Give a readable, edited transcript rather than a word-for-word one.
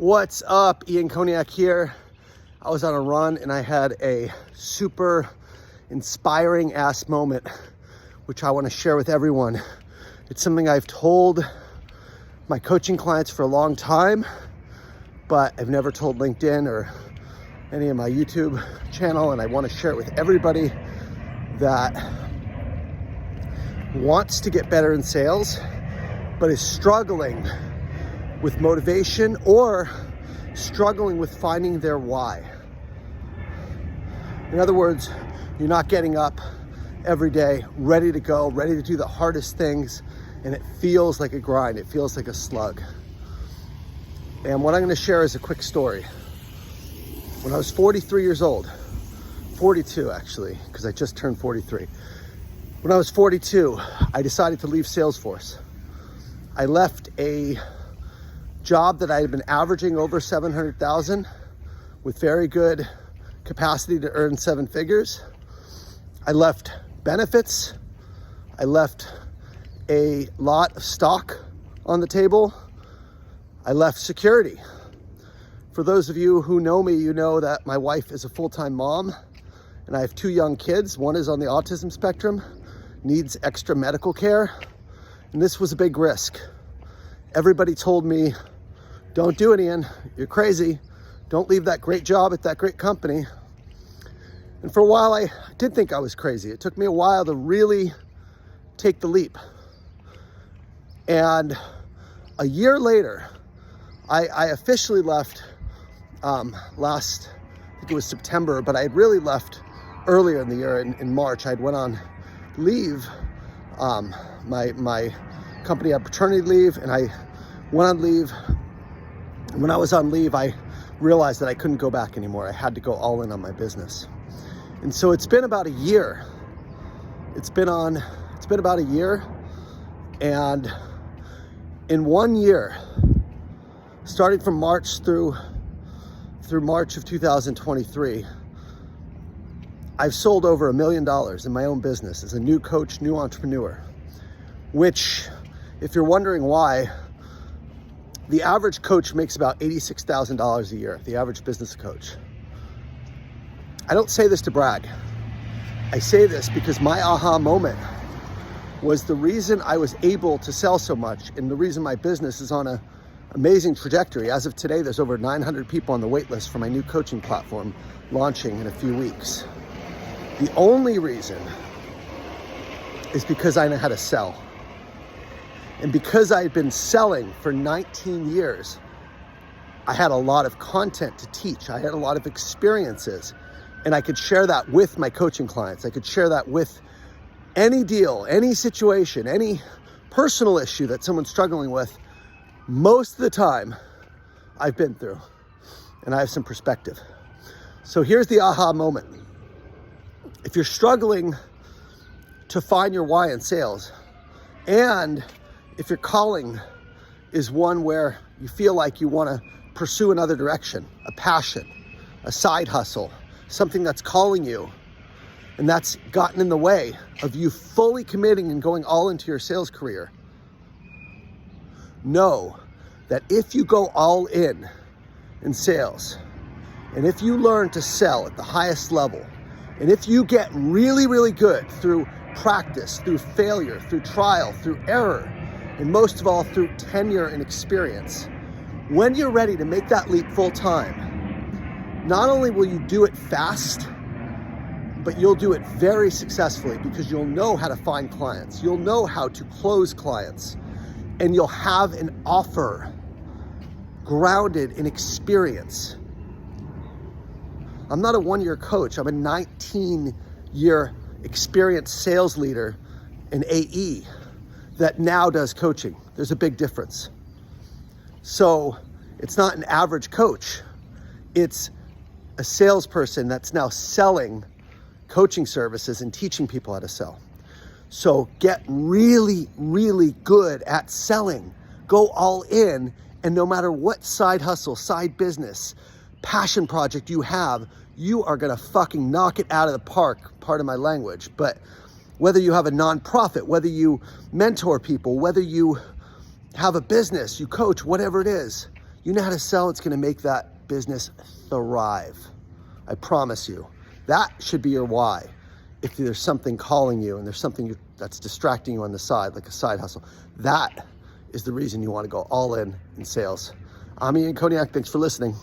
What's up? Ian Koniak here. I was on a run and I had a super inspiring ass moment, which I want to share with everyone. It's something I've told my coaching clients for a long time, but I've never told LinkedIn or any of my YouTube channel, and I want to share it with everybody that wants to get better in sales, but is struggling with motivation or struggling with finding their why. In other words, you're not getting up every day ready to go, ready to do the hardest things, and it feels like a grind, it feels like a slug. And what I'm gonna share is a quick story. When I was 43 years old, 42 actually, because I just turned 43. When I was 42, I decided to leave Salesforce. I left a job that I had been averaging over 700,000 with very good capacity to earn seven figures. I left benefits. I left a lot of stock on the table. I left security. For those of you who know me, you know that my wife is a full-time mom and I have two young kids. One is on the autism spectrum, needs extra medical care, and this was a big risk. Everybody told me, don't do it, Ian, you're crazy. Don't leave that great job at that great company. And for a while, I did think I was crazy. It took me a while to really take the leap. And a year later, I officially left last, I think it was September, but I had really left earlier in the year in March. I'd went on leave. My company had paternity leave and I went on leave. When I was on leave, I realized that I couldn't go back anymore. I had to go all in on my business. And so it's been about a year. It's been about a year. And in 1 year, starting from March through March of 2023, I've sold over $1 million in my own business as a new coach, new entrepreneur, which, if you're wondering why, the average coach makes about $86,000 a year, the average business coach. I don't say this to brag. I say this because my aha moment was the reason I was able to sell so much and the reason my business is on an amazing trajectory. As of today, there's over 900 people on the wait list for my new coaching platform launching in a few weeks. The only reason is because I know how to sell. And because I had been selling for 19 years, I had a lot of content to teach. I had a lot of experiences, and I could share that with my coaching clients. I could share that with any deal, any situation, any personal issue that someone's struggling with. Most of the time, I've been through, and I have some perspective. So here's the aha moment. If you're struggling to find your why in sales, and if your calling is one where you feel like you want to pursue another direction, a passion, a side hustle, something that's calling you, and that's gotten in the way of you fully committing and going all into your sales career, know that if you go all in sales, and if you learn to sell at the highest level, and if you get really, really good through practice, through failure, through trial, through error, and most of all through tenure and experience, when you're ready to make that leap full time, not only will you do it fast, but you'll do it very successfully because you'll know how to find clients, you'll know how to close clients, and you'll have an offer grounded in experience. I'm not a one-year coach, I'm a 19-year experienced sales leader in AE that now does coaching. There's a big difference. So it's not an average coach. It's a salesperson that's now selling coaching services and teaching people how to sell. So get really, really good at selling. Go all in, and no matter what side hustle, side business, passion project you have, you are gonna fucking knock it out of the park, pardon my language, but whether you have a nonprofit, whether you mentor people, whether you have a business, you coach, whatever it is, You know how to sell, it's gonna make that business thrive. I promise you. That should be your why. If there's something calling you and there's something that's distracting you on the side, like a side hustle, that is the reason you want to go all in sales. I'm Ian Kodiak. Thanks for listening.